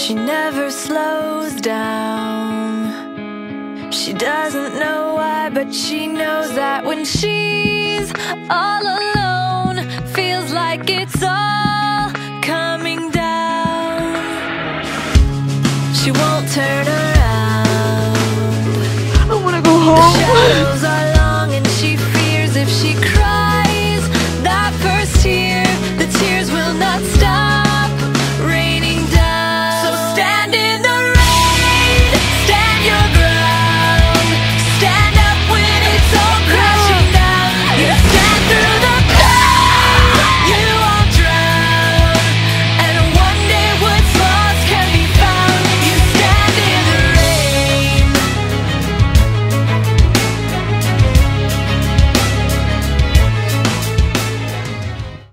She never slows down. She doesn't know why, but she knows that when she's all alone, feels like it's all coming down. She won't turn around. I wanna go home. The shadows